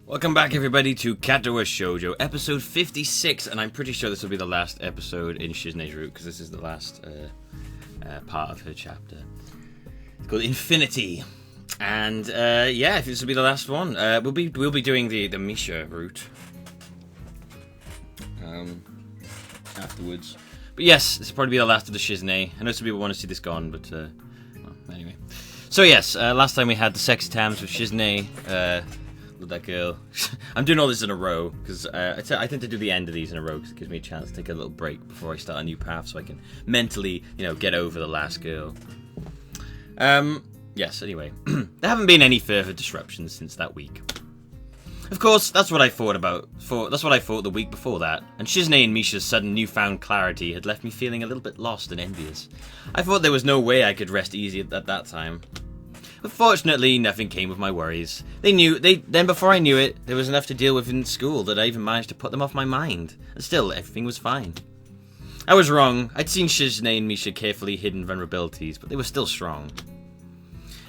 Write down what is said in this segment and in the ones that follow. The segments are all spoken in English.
Welcome back, everybody, to Katawa Shoujo, episode 56, and I'm pretty sure this will be the last episode in Shizune's route, because this is the last part of her chapter. It's called Infinity, and yeah, this will be the last one. We'll be doing the Misha route afterwards. But yes, this will probably be the last of the Shizune. I know some people want to see this gone, but well, anyway. So yes, last time we had the sex times with Shizune. With that girl. I'm doing all this in a row because I tend to do the end of these in a row because it gives me a chance to take a little break before I start a new path, so I can mentally, get over the last girl. Yes. Anyway, there haven't been any further disruptions since that week. Of course, that's what I thought the week before that, and Shizune and Misha's sudden newfound clarity had left me feeling a little bit lost and envious. I thought there was no way I could rest easy at that time. But fortunately, nothing came of my worries. Then before I knew it, there was enough to deal with in school that I even managed to put them off my mind. And still, everything was fine. I was wrong. I'd seen Shizune and Misha carefully hidden vulnerabilities, but they were still strong.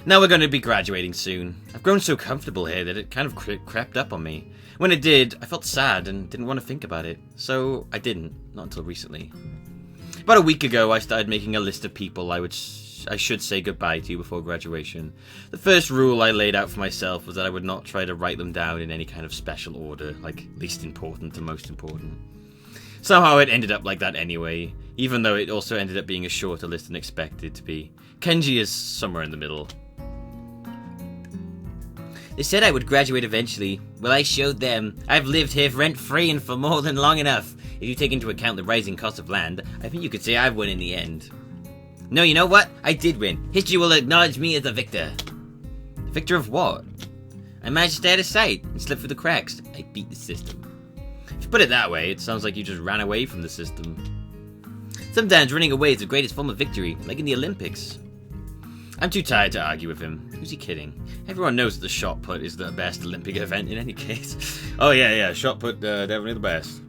Now we're going to be graduating soon. I've grown so comfortable here that it kind of crept up on me. When it did, I felt sad and didn't want to think about it. So I didn't, not until recently. About a week ago, I started making a list of people I should say goodbye to before graduation. The first rule I laid out for myself was that I would not try to write them down in any kind of special order, like least important to most important. Somehow it ended up like that anyway, even though it also ended up being a shorter list than expected to be. Kenji is somewhere in the middle. They said I would graduate eventually. Well, I showed them. I've lived here rent-free and for more than long enough. If you take into account the rising cost of land, I think you could say I've won in the end. No, you know what? I did win. History will acknowledge me as the victor. The victor of what? I managed to stay out of sight and slip through the cracks. I beat the system. If you put it that way, it sounds like you just ran away from the system. Sometimes running away is the greatest form of victory, like in the Olympics. I'm too tired to argue with him. Who's he kidding? Everyone knows that the shot put is the best Olympic event in any case. Oh yeah, shot put, definitely the best.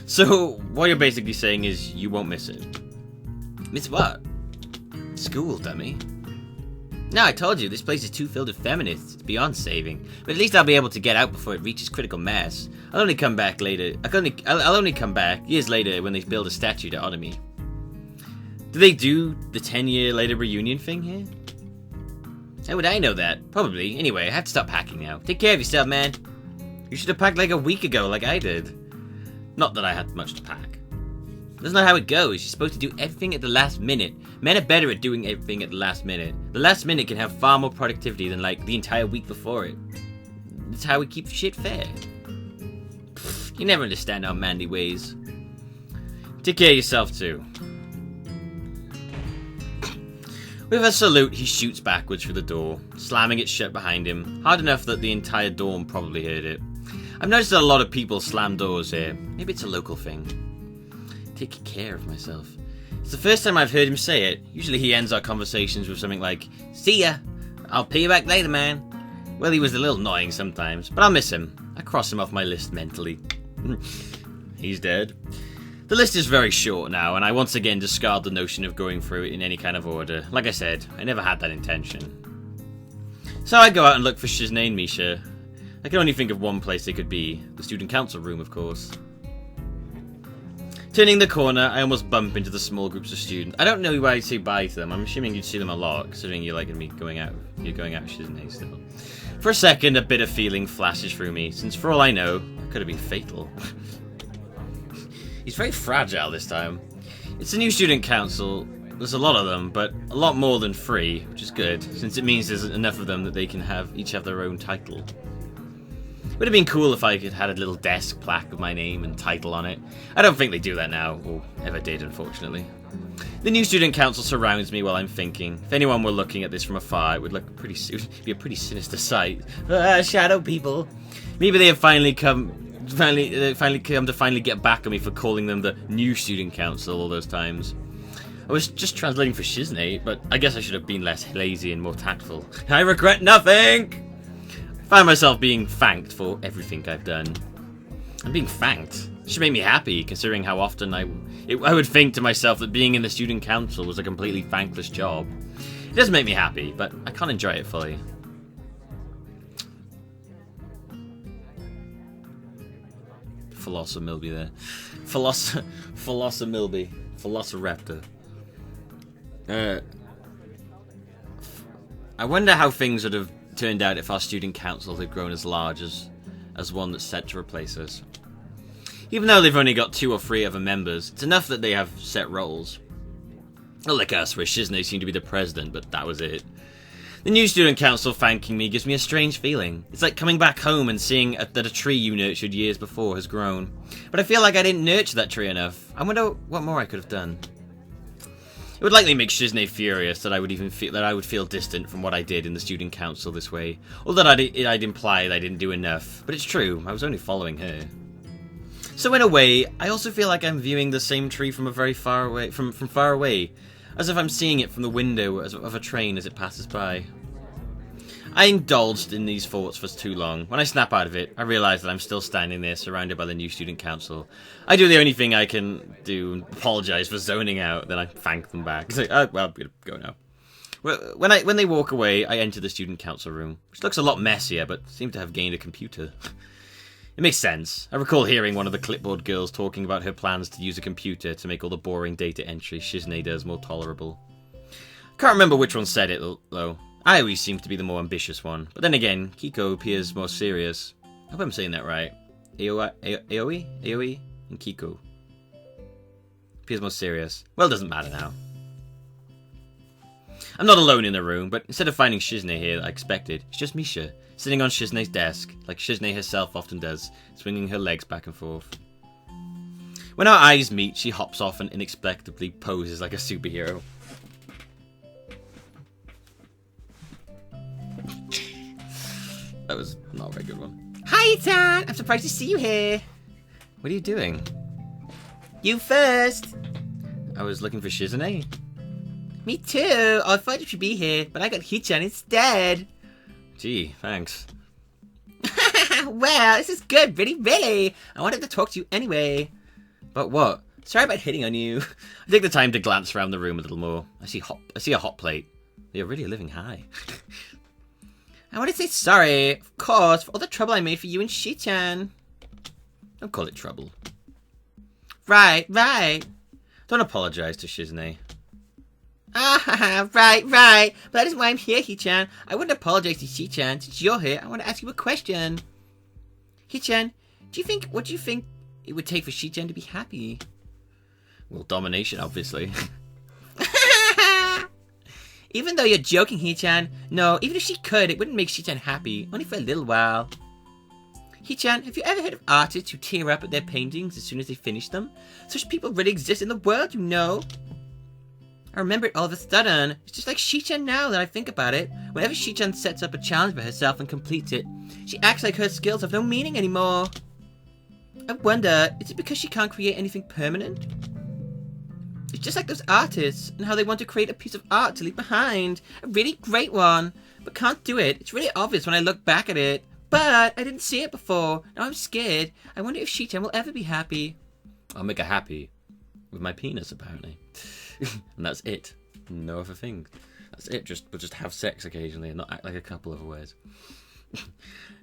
So, what you're basically saying is you won't miss it. Miss what? School, dummy. No, I told you, this place is too filled with feminists. It's beyond saving. But at least I'll be able to get out before it reaches critical mass. I'll only come back later. I'll only come back years later when they build a statue to honor me. Do they do the 10-year later reunion thing here? How would I know that? Probably. Anyway, I have to stop packing now. Take care of yourself, man. You should have packed like a week ago, like I did. Not that I had much to pack. That's not how it goes. You're supposed to do everything at the last minute. Men are better at doing everything at the last minute. The last minute can have far more productivity than, like, the entire week before it. That's how we keep shit fair. Pfft, you never understand our manly ways. Take care of yourself, too. With a salute, he shoots backwards through the door, slamming it shut behind him, hard enough that the entire dorm probably heard it. I've noticed that a lot of people slam doors here. Maybe it's a local thing. Take care of myself. It's the first time I've heard him say it. Usually he ends our conversations with something like, "See ya. I'll pay you back later, man." Well, he was a little annoying sometimes, but I'll miss him. I cross him off my list mentally. He's dead. The list is very short now, and I once again discard the notion of going through it in any kind of order. Like I said, I never had that intention. So I go out and look for Shizune and Misha. I can only think of one place they could be. The student council room, of course. Turning the corner, I almost bump into the small groups of students. I don't know why I'd say bye to them. I'm assuming you'd see them a lot, considering you're going to be going out. You're going out with Shizune still. For a second, a bit of feeling flashes through me, since for all I know, that could have been fatal. He's very fragile this time. It's a new student council. There's a lot of them, but a lot more than 3, which is good, since it means there's enough of them that they can each have their own title. Would have been cool if I could had a little desk plaque with my name and title on it. I don't think they do that now, or ever did, unfortunately. The new student council surrounds me while I'm thinking. If anyone were looking at this from afar, it would be a pretty sinister sight. Shadow people. Maybe they have finally come to get back on me for calling them the new student council all those times. I was just translating for Shizune, but I guess I should have been less lazy and more tactful. I regret nothing! I find myself being thanked for everything I've done. I'm being thanked. It should make me happy, considering how often I would think to myself that being in the student council was a completely thankless job. It does make me happy, but I can't enjoy it fully. Philosopher Millbee there. Philosopher Millbee. Velociraptor. I wonder how things would have turned out if our student council had grown as large as one that's set to replace us. Even though they've only got 2 or 3 other members, it's enough that they have set roles. Not like us, where Shizune seemed to be the president, but that was it. The new student council thanking me gives me a strange feeling. It's like coming back home and seeing that a tree you nurtured years before has grown. But I feel like I didn't nurture that tree enough. I wonder what more I could have done. It would likely make Shizune furious that I would feel distant from what I did in the student council this way, or that I'd imply that I didn't do enough. But it's true, I was only following her. So in a way, I also feel like I'm viewing the same tree from far away, as if I'm seeing it from the window of a train as it passes by. I indulged in these thoughts for too long. When I snap out of it, I realise that I'm still standing there surrounded by the new student council. I do the only thing I can do and apologise for zoning out, then I thank them back. It's like, oh, well, I'm going to go now. When they walk away, I enter the student council room, which looks a lot messier, but seems to have gained a computer. It makes sense. I recall hearing one of the clipboard girls talking about her plans to use a computer to make all the boring data entry Shizune does more tolerable. I can't remember which one said it, though. I always seem to be the more ambitious one, but then again, Kiko appears more serious. I hope I'm saying that right. Aoi, and Kiko appears more serious. Well, it doesn't matter now. I'm not alone in the room, but instead of finding Shizune here like I expected, it's just Misha, sitting on Shizune's desk, like Shizune herself often does, swinging her legs back and forth. When our eyes meet, she hops off and inexplicably poses like a superhero. That was not a very good one. Hi, Tan! I'm surprised to see you here. What are you doing? You first! I was looking for Shizune. Me too! I thought you should be here, but I got Hichan instead. Gee, thanks. Well, this is good, really. I wanted to talk to you anyway. But what? Sorry about hitting on you. I take the time to glance around the room a little more. I see a hot plate. You're really living high. I want to say sorry, of course, for all the trouble I made for you and Shichan. Don't call it trouble. Right. Don't apologize to Shizune. Ah, right. But that isn't why I'm here, Hichan. I wouldn't apologize to Shichan. Since you're here, I want to ask you a question. Hichan, what do you think it would take for Shichan to be happy? Well, domination, obviously. Even though you're joking, Hichan, no, even if she could, it wouldn't make Shichan happy, only for a little while. Hichan, have you ever heard of artists who tear up at their paintings as soon as they finish them? Such people really exist in the world, you know. I remember it all of a sudden. It's just like Shichan now that I think about it. Whenever Shichan sets up a challenge for herself and completes it, she acts like her skills have no meaning anymore. I wonder, is it because she can't create anything permanent? It's just like those artists and how they want to create a piece of art to leave behind. A really great one, but can't do it. It's really obvious when I look back at it. But I didn't see it before. Now I'm scared. I wonder if Shichan will ever be happy. I'll make her happy. With my penis, apparently. And that's it. No other thing. That's it. We'll just have sex occasionally and not act like a couple otherwise.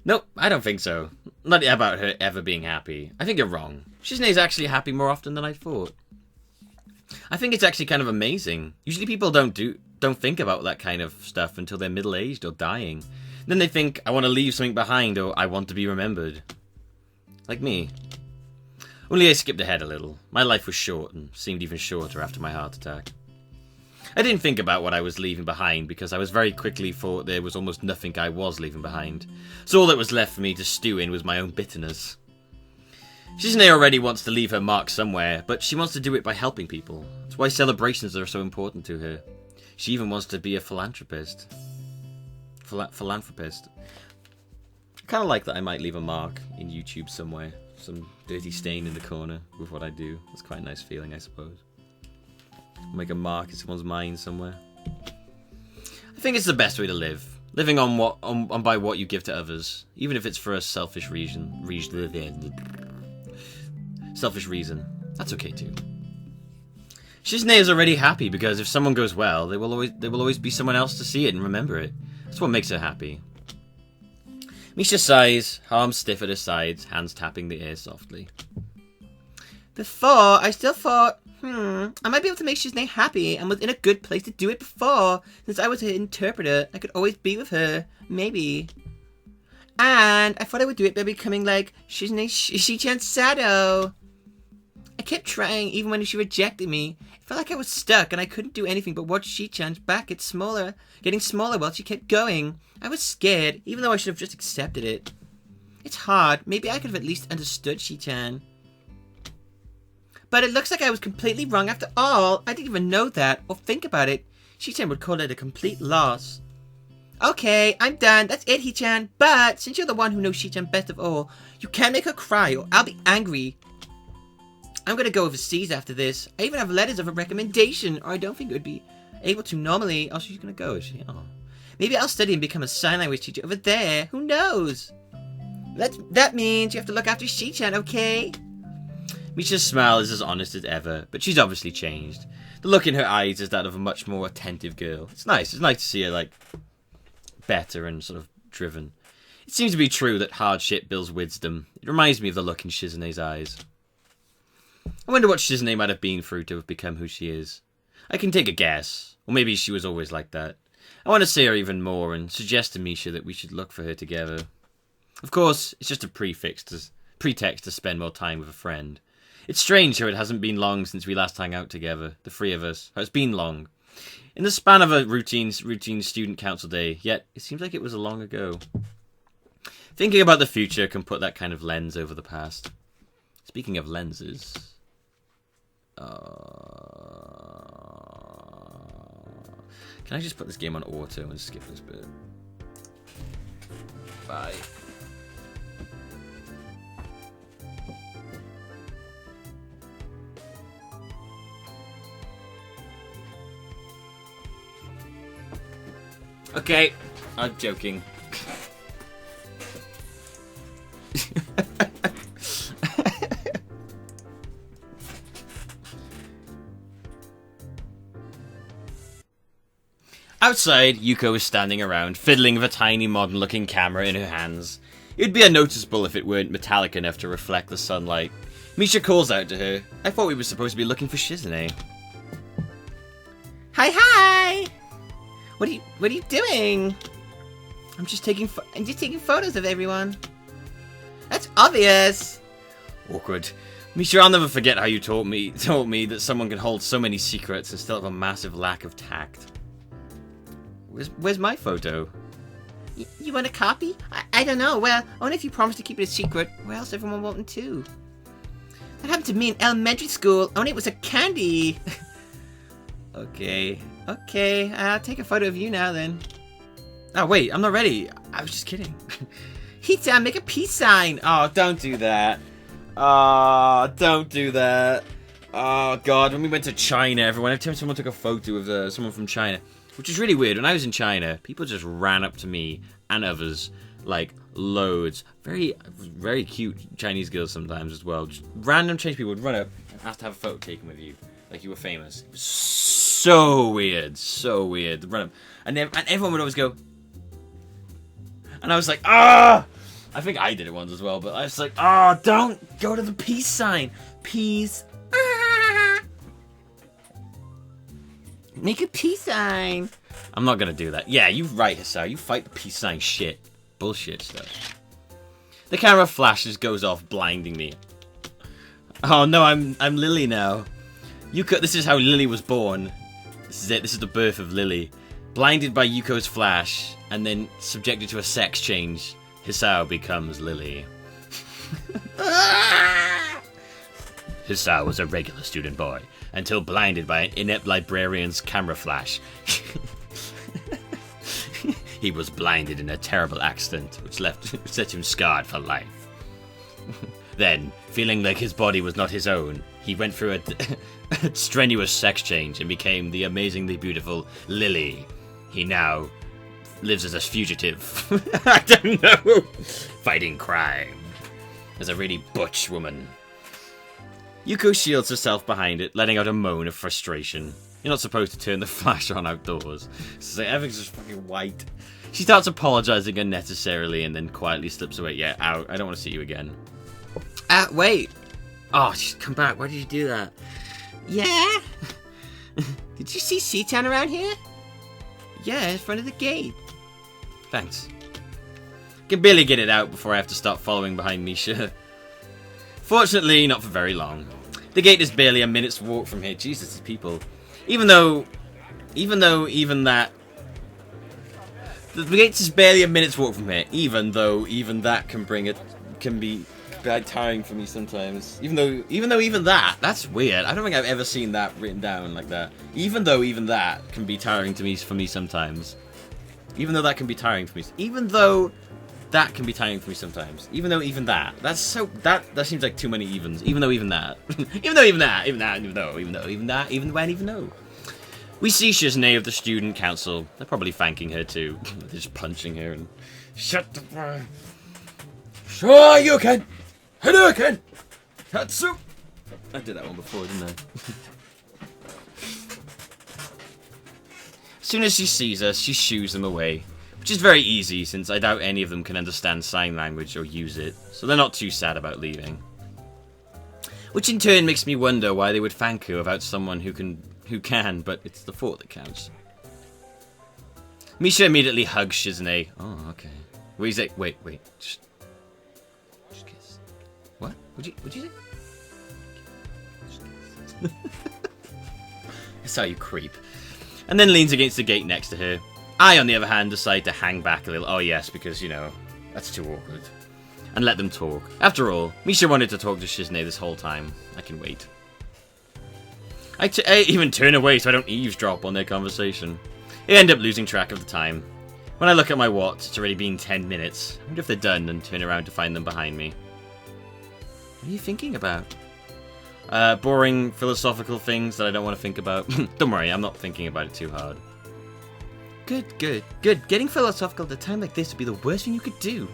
Nope, I don't think so. Not about her ever being happy. I think you're wrong. Shizune's actually happy more often than I thought. I think it's actually kind of amazing. Usually people don't think about that kind of stuff until they're middle-aged or dying. Then they think, I want to leave something behind, or I want to be remembered. Like me. Only I skipped ahead a little. My life was short, and seemed even shorter after my heart attack. I didn't think about what I was leaving behind, because I was very quickly thought there was almost nothing I was leaving behind. So all that was left for me to stew in was my own bitterness. Shizune already wants to leave her mark somewhere, but she wants to do it by helping people. That's why celebrations are so important to her. She even wants to be a philanthropist. Philanthropist. I kind of like that I might leave a mark in YouTube somewhere. Some dirty stain in the corner with what I do. That's quite a nice feeling, I suppose. Make a mark in someone's mind somewhere. I think it's the best way to live. Living on by what you give to others, even if it's for a selfish reason. Selfish reason. That's okay too. Shizune is already happy because if someone goes well, there will always be someone else to see it and remember it. That's what makes her happy. Misha sighs, arms stiff at her sides, hands tapping the air softly. Before, I still thought, I might be able to make Shizune happy and was in a good place to do it before. Since I was her interpreter, I could always be with her. Maybe. And I thought I would do it by becoming like Shizune Shichan Sado. I kept trying even when she rejected me. It felt like I was stuck and I couldn't do anything but watch Shichan's back getting smaller while she kept going. I was scared, even though I should have just accepted it. It's hard. Maybe I could have at least understood Shichan. But it looks like I was completely wrong after all. I didn't even know that or think about it. Shichan would call it a complete loss. Okay, I'm done. That's it, Hichan. But since you're the one who knows Shichan best of all, you can't make her cry or I'll be angry. I'm gonna go overseas after this. I even have letters of a recommendation, or I don't think it would be able to normally. Oh, she's gonna go, is she? Oh. Maybe I'll study and become a sign language teacher over there. Who knows? That means you have to look after Shichan, okay? Misha's smile is as honest as ever, but she's obviously changed. The look in her eyes is that of a much more attentive girl. It's nice. It's nice to see her, like, better and sort of driven. It seems to be true that hardship builds wisdom. It reminds me of the look in Shizune's eyes. I wonder what Shizune might have been through to have become who she is. I can take a guess. Or maybe she was always like that. I want to see her even more and suggest to Misha that we should look for her together. Of course, it's just a pretext to spend more time with a friend. It's strange how it hasn't been long since we last hung out together, the three of us. It's been long. In the span of a routine student council day, yet it seems like it was long ago. Thinking about the future can put that kind of lens over the past. Speaking of lenses... Can I just put this game on auto and skip this bit? Bye. Okay, I'm joking. Outside, Yuko is standing around, fiddling with a tiny modern-looking camera in her hands. It would be unnoticeable if it weren't metallic enough to reflect the sunlight. Misha calls out to her. I thought we were supposed to be looking for Shizune. Hi! What are you doing? I'm just taking photos of everyone. That's obvious. Awkward. Misha, I'll never forget how you told me that someone can hold so many secrets and still have a massive lack of tact. Where's my photo? You want a copy? I don't know. Well, only if you promise to keep it a secret, or else everyone won't too. That happened to me in elementary school, only it was a candy. Okay, I'll take a photo of you now then. Oh wait, I'm not ready. I was just kidding. Hita, make a peace sign. Oh, don't do that. Oh, don't do that. Oh god, when we went to China, every time someone took a photo of someone from China, which is really weird. When I was in China, people just ran up to me and others, like, loads. Very, very cute Chinese girls sometimes as well. Just random Chinese people would run up and ask to have a photo taken with you, like you were famous. It was so weird, so weird. Run up, and everyone would always go, and I was like, ah! I think I did it once as well, but I was like, ah, don't go to the peace sign. Peace. Make a peace sign. I'm not gonna do that. Yeah, you're right, Hisao. You fight the peace sign shit. Bullshit stuff. The camera flashes, goes off, blinding me. Oh no, I'm Lily now. Yuko, this is how Lily was born. This is it. This is the birth of Lily. Blinded by Yuko's flash, and then subjected to a sex change, Hisao becomes Lily. Hisao was a regular student boy, until blinded by an inept librarian's camera flash. He was blinded in a terrible accident, which set him scarred for life. Then, feeling like his body was not his own, he went through a strenuous sex change and became the amazingly beautiful Lily. He now lives as a fugitive. I don't know. Fighting crime. As a really butch woman. Yuko shields herself behind it, letting out a moan of frustration. You're not supposed to turn the flash on outdoors. So everything's just fucking white. She starts apologizing unnecessarily and then quietly slips away. Yeah, out. I don't want to see you again. Wait. Oh, she's come back. Why did you do that? Yeah? Did you see C-Town around here? Yeah, in front of the gate. Thanks. Can barely get it out before I have to start following behind Misha. Fortunately, not for very long. The gate is barely a minute's walk from here. Jesus, these people. Even that... The gate is barely a minute's walk from here. Even that can be quite tiring for me sometimes. Even that, that's weird. I don't think I've ever seen that written down like that. Even that can be tiring for me sometimes. Even though that seems like too many evens. Even though. We see Shiznei of the student council. They're probably thanking her too. They're just punching her and shut the fuck. Sure you can. Hadouken! Katsu! I did that one before, didn't I? As soon as she sees us, she shoos them away. Which is very easy, since I doubt any of them can understand sign language or use it, so they're not too sad about leaving. Which in turn makes me wonder why they would thank her about someone who can, but it's the thought that counts. Misha immediately hugs Shiznei. Oh, okay. Wait, just kiss. What? What'd you say? That's how you creep. And then leans against the gate next to her. I, on the other hand, decide to hang back a little. Oh, yes, because, that's too awkward. And let them talk. After all, Misha wanted to talk to Shiznei this whole time. I can wait. I even turn away so I don't eavesdrop on their conversation. I end up losing track of the time. When I look at my watch, it's already been 10 minutes. I wonder if they're done and turn around to find them behind me. What are you thinking about? Boring philosophical things that I don't want to think about. Don't worry, I'm not thinking about it too hard. Good. Getting philosophical at a time like this would be the worst thing you could do.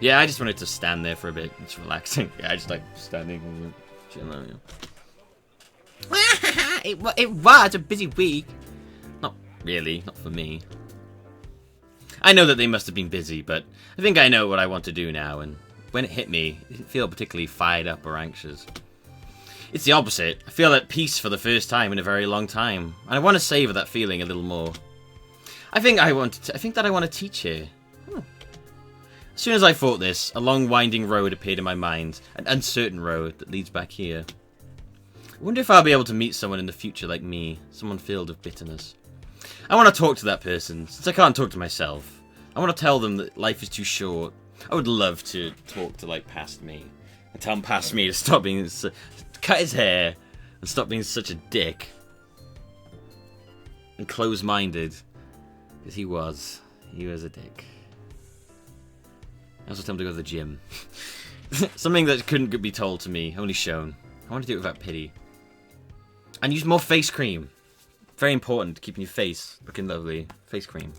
Yeah, I just wanted to stand there for a bit. It's relaxing. Yeah, I just like standing and chilling. It was a busy week. Not really, not for me. I know that they must have been busy, but I think I know what I want to do now, and when it hit me, I didn't feel particularly fired up or anxious. It's the opposite. I feel at peace for the first time in a very long time, and I want to savor that feeling a little more. I think that I want to teach here. As soon as I thought this, a long winding road appeared in my mind, an uncertain road that leads back here. I wonder if I'll be able to meet someone in the future like me, someone filled with bitterness. I want to talk to that person, since I can't talk to myself. I want to tell them that life is too short. I would love to talk to, past me. And tell him past me to stop being... cut his hair, and stop being such a dick. And close-minded. Because he was a dick. I also tell him to go to the gym. Something that couldn't be told to me, only shown. I want to do it without pity. And use more face cream. Very important, keeping your face looking lovely. Face cream.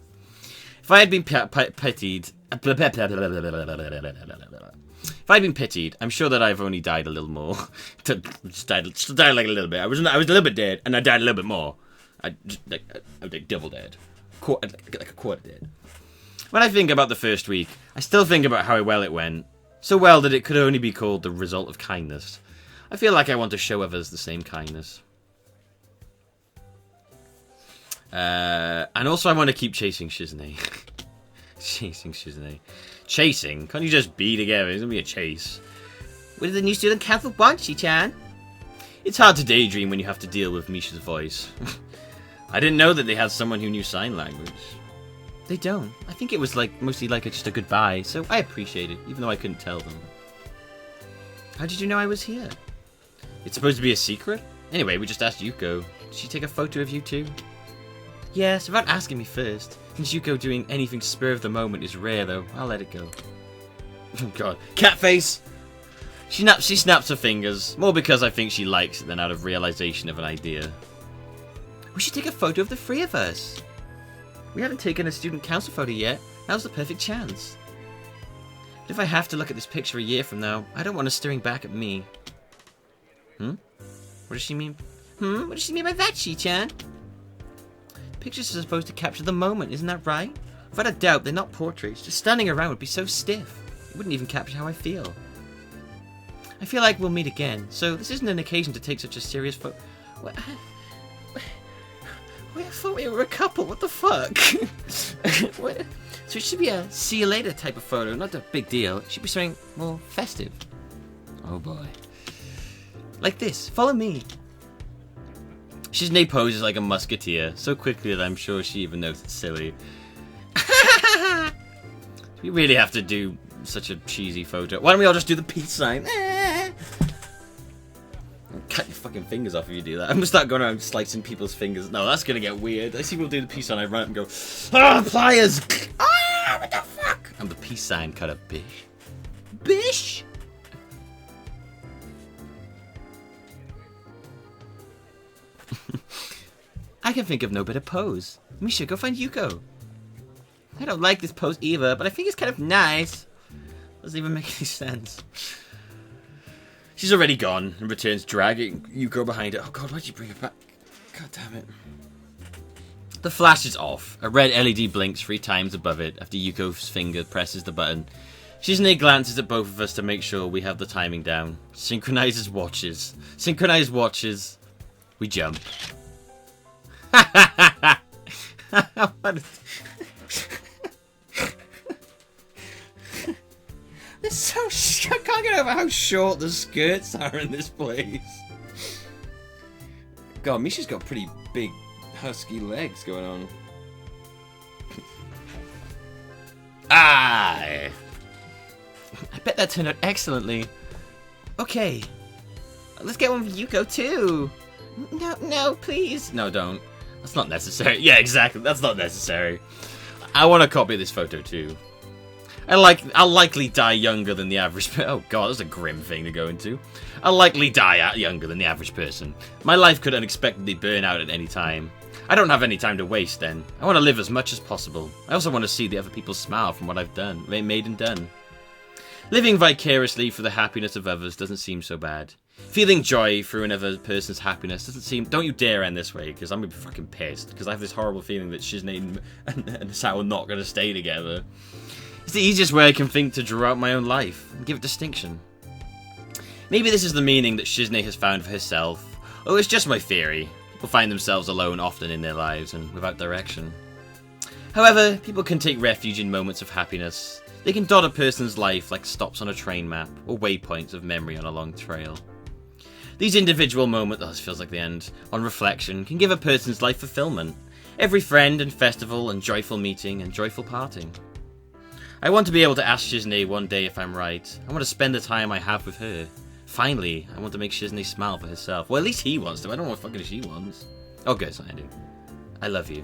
If I had been pitied... If I'd been pitied, I'm sure that I've only died a little more. Just died like a little bit. I was a little bit dead, and I died a little bit more. I was double dead. Like a quarter dead. When I think about the first week, I still think about how well it went. So well that it could only be called the result of kindness. I feel like I want to show others the same kindness. And also I want to keep chasing Shiznei. Chasing Shiznei. Chasing? Can't you just be together? It's gonna be a chase. What did the new student council want, Shi-chan? It's hard to daydream when you have to deal with Misha's voice. I didn't know that they had someone who knew sign language. They don't. I think it was mostly just a goodbye, so I appreciate it, even though I couldn't tell them. How did you know I was here? It's supposed to be a secret? Anyway, we just asked Yuko. Did she take a photo of you too? Yes, without asking me first. Since Yuko doing anything spur of the moment is rare though, I'll let it go. Oh god. Cat face! She snaps her fingers, more because I think she likes it than out of realization of an idea. We should take a photo of the three of us. We haven't taken a student council photo yet. Now's the perfect chance. But if I have to look at this picture a year from now, I don't want her staring back at me. What does she mean? What does she mean by that, Shi-chan? Pictures are supposed to capture the moment, isn't that right? Without a doubt, they're not portraits. Just standing around would be so stiff. It wouldn't even capture how I feel. I feel like we'll meet again, so this isn't an occasion to take such a serious photo. I thought we were a couple, what the fuck? What? So it should be a see you later type of photo, not a big deal. It should be something more festive. Oh boy. Like this, follow me. Shizune poses like a musketeer, so quickly that I'm sure she even knows it's silly. We really have to do such a cheesy photo. Why don't we all just do the peace sign? I'll cut your fucking fingers off if you do that. I'm gonna start going around slicing people's fingers. No, that's gonna get weird. I see people do the peace sign, I run up and go, ah, pliers! Ah, what the fuck? I'm the peace sign cutter, bish. Bish! I can think of no better pose. Misha, go find Yuko. I don't like this pose either, but I think it's kind of nice. Doesn't even make any sense. She's already gone and returns dragging Yuko behind her. Oh god, why'd you bring her back? God damn it. The flash is off. A red LED blinks 3 times above it after Yuko's finger presses the button. Shizune glances at both of us to make sure we have the timing down. Synchronizes watches. Synchronized watches. We jump. It's so I can't get over how short the skirts are in this place. God, Misha's got pretty big husky legs going on. I bet that turned out excellently. Okay, let's get one for Yuko too. No, please. No, don't. That's not necessary. Yeah, exactly. That's not necessary. I want to copy this photo too. I'll likely die younger than the average person. Oh god, that's a grim thing to go into. I'll likely die younger than the average person. My life could unexpectedly burn out at any time. I don't have any time to waste then. I want to live as much as possible. I also want to see the other people smile from what I've done, made and done. Living vicariously for the happiness of others doesn't seem so bad. Feeling joy through another person's happiness doesn't seem... Don't you dare end this way, because I'm going to be fucking pissed. Because I have this horrible feeling that Shizune and Hisao are not going to stay together. It's the easiest way I can think to draw out my own life and give it distinction. Maybe this is the meaning that Shizune has found for herself. Oh, it's just my theory. People find themselves alone often in their lives and without direction. However, people can take refuge in moments of happiness. They can dot a person's life like stops on a train map or waypoints of memory on a long trail. These individual moments, oh, this feels like the end, on reflection, can give a person's life fulfillment. Every friend and festival and joyful meeting and joyful parting. I want to be able to ask Shizune one day if I'm right. I want to spend the time I have with her. Finally, I want to make Shizune smile for herself. Well, at least he wants to. I don't know what fucking she wants. Oh, good, so I do. I love you.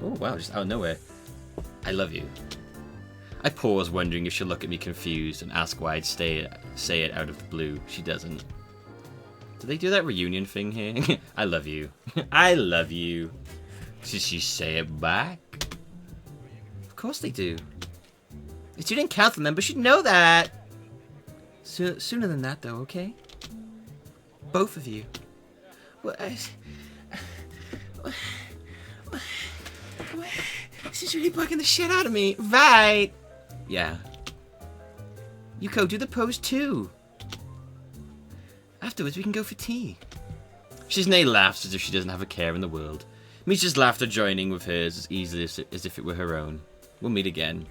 Oh, wow, just out of nowhere. I love you. I pause, wondering if she'll look at me confused and ask why I'd say it out of the blue. She doesn't. Do they do that reunion thing here? I love you. I love you. Did she say it back? Of course they do. The student council members should know that. Sooner than that, though, okay? Both of you. What? This is really bugging the shit out of me. Right. Yeah. Yuko, do the pose too. Afterwards, we can go for tea. Shizune laughs as if she doesn't have a care in the world. Misha's laughter joining with hers as easily as if it were her own. We'll meet again.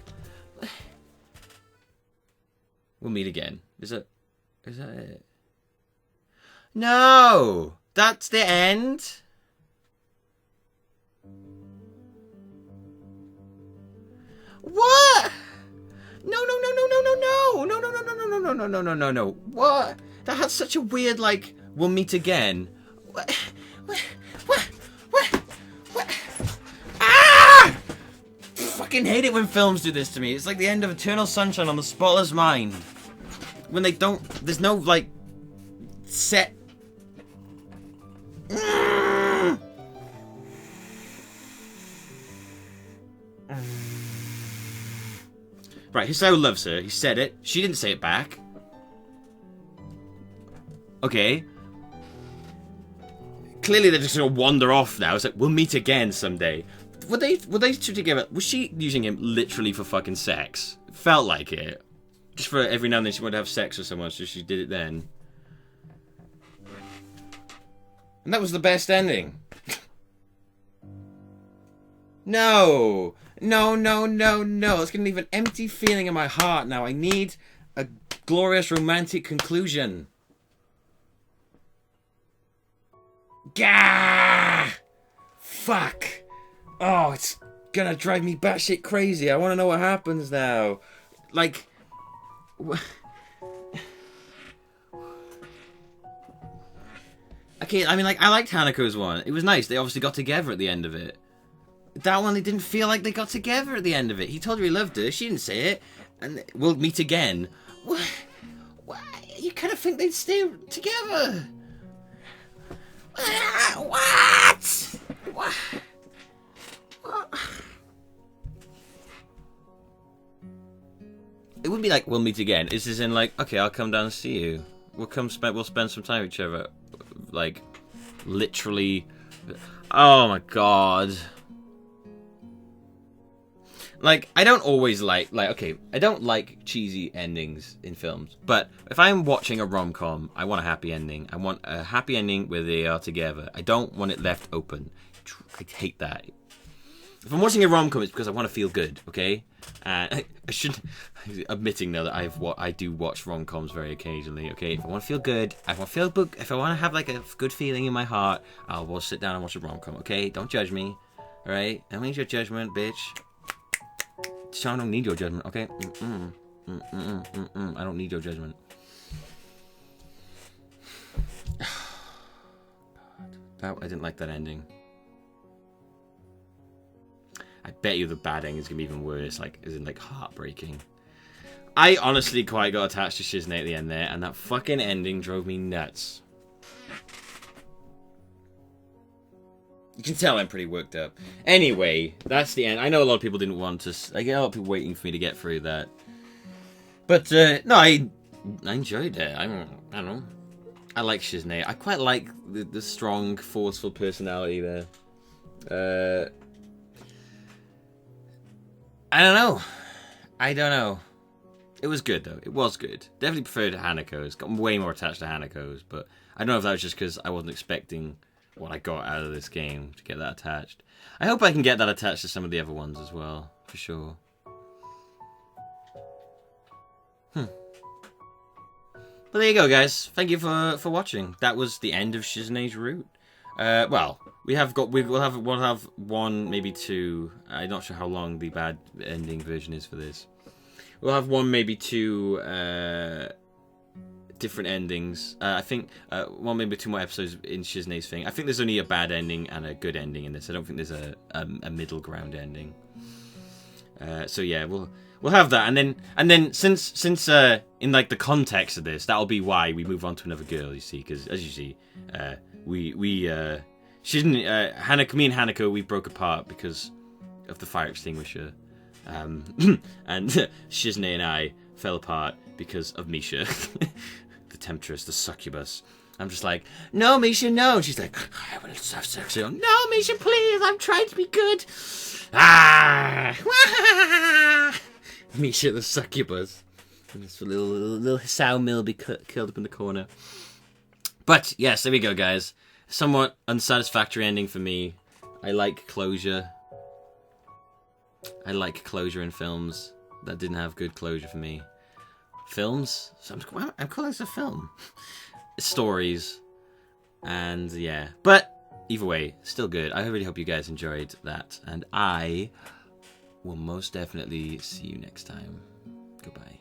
We'll meet again. Is that it? No! That's the end? What? No. What? That had such a weird, like, we'll meet again. What? Ah! Fucking hate it when films do this to me. It's like the end of Eternal Sunshine on the Spotless Mind. When they don't, there's no, like, set. Right, Hisao loves her. He said it. She didn't say it back. Okay. clearly they're just gonna wander off now. It's like, we'll meet again someday. Were they two together? Was she using him literally for fucking sex? It felt like it. Just for every now and then she wanted to have sex with someone, so she did it then. And that was the best ending. No! No, no, no, no. It's gonna leave an empty feeling in my heart now. I need a glorious romantic conclusion. Gah! Fuck! Oh, it's gonna drive me batshit crazy. I wanna know what happens now. Like... Okay, I mean, like, I liked Hanako's one. It was nice. They obviously got together at the end of it. That one, they didn't feel like they got together at the end of it. He told her he loved her. She didn't say it. And we'll meet again. What? You kind of think they'd stay together? What? What? It wouldn't be like, we'll meet again. It's just in like, okay, I'll come down and see you. We'll spend some time with each other. Like, literally. Oh my god. Like, I don't always okay, I don't like cheesy endings in films, but if I'm watching a rom-com, I want a happy ending. I want a happy ending where they are together. I don't want it left open. I hate that. If I'm watching a rom-com, it's because I want to feel good, okay? I shouldn't... Admitting, though, that I do watch rom-coms very occasionally, okay? If I want to feel good, if I want to have, like, a good feeling in my heart, I'll sit down and watch a rom-com, okay? Don't judge me, alright? I don't need your judgment, bitch. I don't need your judgment, okay? I don't need your judgment. God, I didn't like that ending. I bet you the bad ending is gonna be even worse, like, as in, like, heartbreaking. I honestly quite got attached to Shizune at the end there, and that fucking ending drove me nuts. You can tell I'm pretty worked up. Anyway, that's the end. I know a lot of people didn't want to... I get a lot of people waiting for me to get through that. But, no, I enjoyed it. I don't know. I like Shizune. I quite like the strong, forceful personality there. I don't know. It was good, though. It was good. Definitely preferred Hanako's. Got way more attached to Hanako's, but I don't know if that was just because I wasn't expecting what I got out of this game to get that attached. I hope I can get that attached to some of the other ones as well, for sure. Well, there you go, guys. Thank you for watching. That was the end of Shizune's route. Well, we'll have one, maybe two. I'm not sure how long the bad ending version is for this. We'll have one, maybe two different endings. I think one, maybe two more episodes in Shizune's thing. I think there's only a bad ending and a good ending in this. I don't think there's a middle ground ending. So yeah, we'll have that, and then since in like the context of this, that'll be why we move on to another girl. You see, because as you see, Hanako, me and Hanako, we broke apart because of the fire extinguisher. And Shizune and I fell apart because of Misha, the temptress, the succubus. I'm just like, no, Misha, no. And she's like, I will have sex. No, Misha, please. I'm trying to be good. Ah, Misha, the succubus. And this little Hisao Millbee curled up in the corner. But yes, there we go, guys. Somewhat unsatisfactory ending for me. I like closure. I like closure in films. That didn't have good closure for me. Films? So I'm calling this a film. Stories. And yeah. But either way, still good. I really hope you guys enjoyed that. And I will most definitely see you next time. Goodbye.